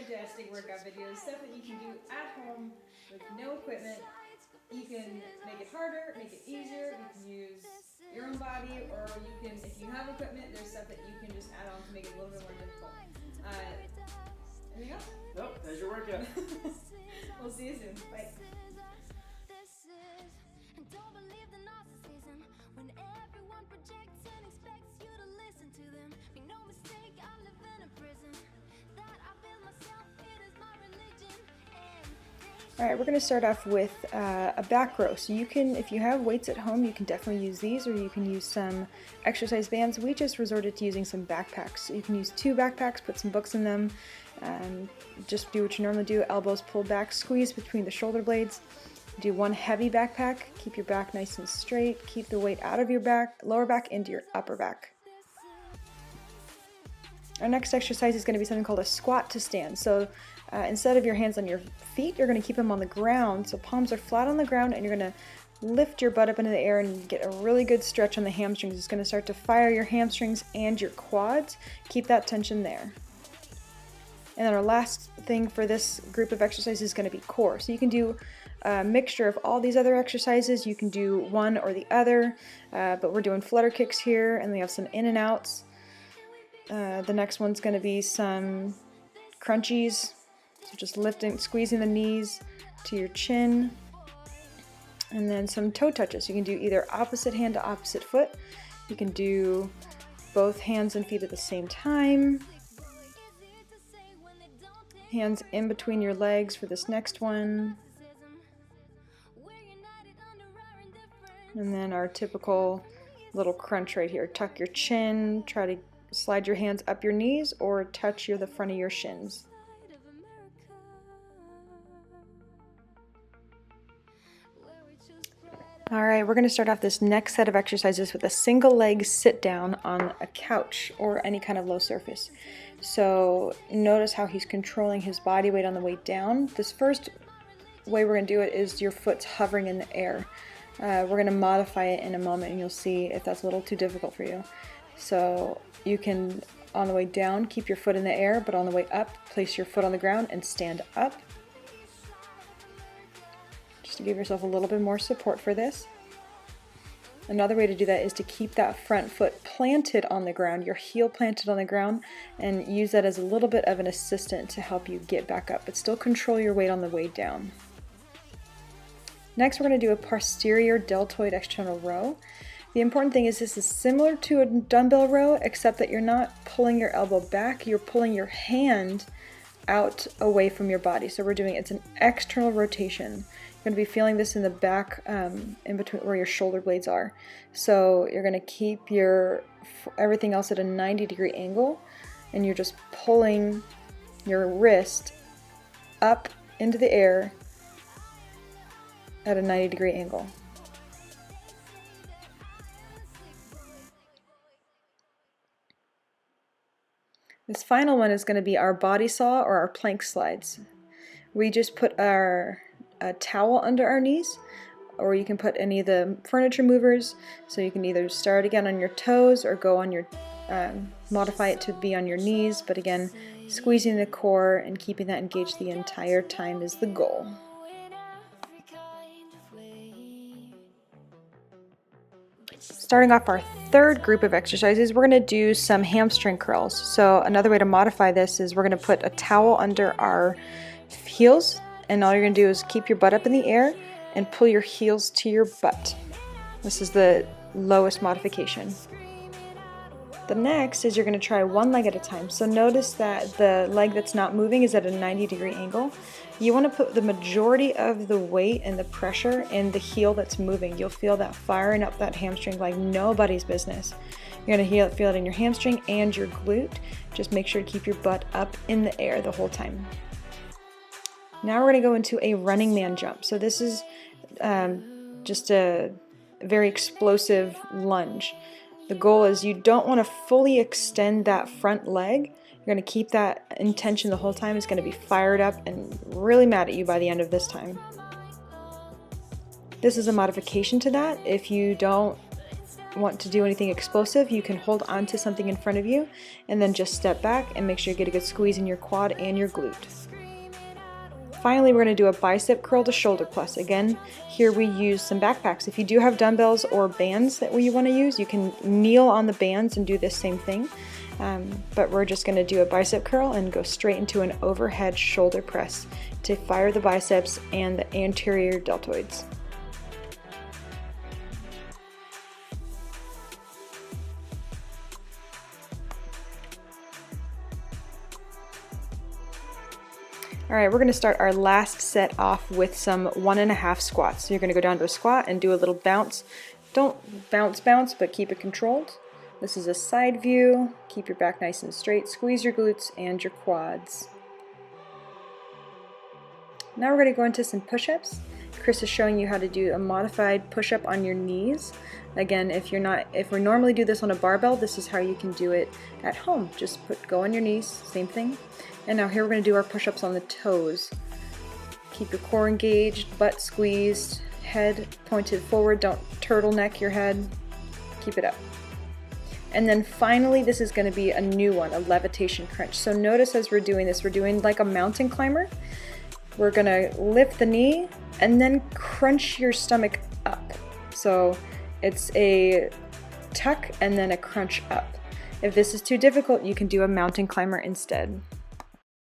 fantastic workout videos, stuff that you can do at home with no equipment. You can make it harder, make it easier, you can use your own body, or you can, if you have equipment, there's stuff that you can just add on to make it a little bit more difficult. Anything else? Nope, there's your workout. We'll see you soon. Bye. Alright, we're going to start off with a back row. So you can, if you have weights at home, you can definitely use these, or you can use some exercise bands. We just resorted to using some backpacks. So you can use 2 backpacks, put some books in them, just do what you normally do, elbows pulled back, squeeze between the shoulder blades. Do 1 heavy backpack, keep your back nice and straight, keep the weight out of your back, lower back into your upper back. Our next exercise is going to be something called a squat to stand. So instead of your hands on your feet, you're going to keep them on the ground. So palms are flat on the ground, and you're going to lift your butt up into the air and get a really good stretch on the hamstrings. It's going to start to fire your hamstrings and your quads. Keep that tension there. And then our last thing for this group of exercises is going to be core. So you can do a mixture of all these other exercises. You can do one or the other, but we're doing flutter kicks here, and we have some in and outs. The next one's going to be some crunchies, so just lifting, squeezing the knees to your chin, and then some toe touches. You can do either opposite hand to opposite foot. You can do both hands and feet at the same time. Hands in between your legs for this next one. And then our typical little crunch right here. Tuck your chin, try to slide your hands up your knees or touch the front of your shins. Alright, we're going to start off this next set of exercises with a single leg sit down on a couch or any kind of low surface. So notice how he's controlling his body weight on the way down. This first way we're going to do it is your foot's hovering in the air. We're going to modify it in a moment, and you'll see if that's a little too difficult for you. So you can, on the way down, keep your foot in the air, but on the way up, place your foot on the ground and stand up. Just to give yourself a little bit more support for this. Another way to do that is to keep that front foot planted on the ground, your heel planted on the ground, and use that as a little bit of an assistant to help you get back up, but still control your weight on the way down. Next, we're going to do a posterior deltoid external row. The important thing is this is similar to a dumbbell row, except that you're not pulling your elbow back, you're pulling your hand out away from your body. So it's an external rotation. You're going to be feeling this in the back, in between where your shoulder blades are. So you're going to keep everything else at a 90-degree angle, and you're just pulling your wrist up into the air at a 90-degree angle. This final one is going to be our body saw or our plank slides. We just put a towel under our knees, or you can put any of the furniture movers, so you can either start again on your toes or go on your, modify it to be on your knees, but again, squeezing the core and keeping that engaged the entire time is the goal. Starting off our third group of exercises, we're going to do some hamstring curls. So another way to modify this is we're going to put a towel under our heels, and all you're going to do is keep your butt up in the air and pull your heels to your butt. This is the lowest modification. The next is you're going to try one leg at a time. So notice that the leg that's not moving is at a 90-degree angle. You want to put the majority of the weight and the pressure in the heel that's moving. You'll feel that firing up that hamstring like nobody's business. You're going to feel it in your hamstring and your glute. Just make sure to keep your butt up in the air the whole time. Now we're going to go into a running man jump. So this is just a very explosive lunge. The goal is you don't want to fully extend that front leg. You're going to keep that intention the whole time. It's going to be fired up and really mad at you by the end of this time. This is a modification to that. If you don't want to do anything explosive, you can hold on to something in front of you and then just step back and make sure you get a good squeeze in your quad and your glute. Finally, we're going to do a bicep curl to shoulder press. Again, here we use some backpacks. If you do have dumbbells or bands that you want to use, you can kneel on the bands and do this same thing. But we're just going to do a bicep curl and go straight into an overhead shoulder press to fire the biceps and the anterior deltoids. Alright, we're going to start our last set off with some 1.5 squats. So you're going to go down to a squat and do a little bounce. Don't bounce, but keep it controlled. This is a side view. Keep your back nice and straight. Squeeze your glutes and your quads. Now we're going to go into some push-ups. Chris is showing you how to do a modified push-up on your knees. Again, if we normally do this on a barbell, this is how you can do it at home. Just go on your knees, same thing. And now here we're going to do our push-ups on the toes. Keep your core engaged, butt squeezed, head pointed forward. Don't turtleneck your head. Keep it up. And then finally, this is going to be a new one, a levitation crunch. So notice as we're doing this, we're doing like a mountain climber. We're going to lift the knee and then crunch your stomach up. So it's a tuck and then a crunch up. If this is too difficult, you can do a mountain climber instead.